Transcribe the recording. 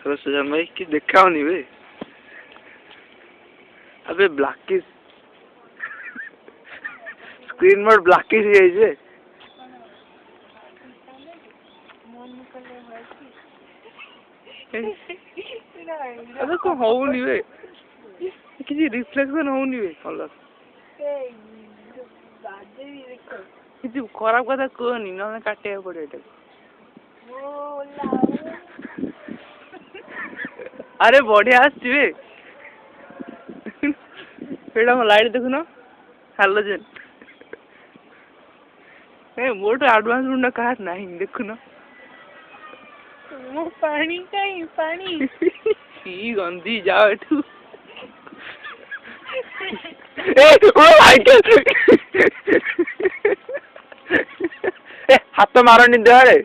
सुजान भाई कि देखाओनी बे अबे ब्लैकिश स्क्रीन मोड ब्लैकिश है जे अबे को होउनी बे किसी रिफ्लेक्शन होउनी बे कलर किसी खराब कथा कहनी ना काटे पड़े एटा अरे बढ़िया आसबे एटा म लाइट देखुन हालोजन ए मोटो एडवांस रुंडा काट नाही देखुन मो पानी काई पानी ई गंदी जाओ एठू ए ओ लाइट ए हाथ मारनी दे रे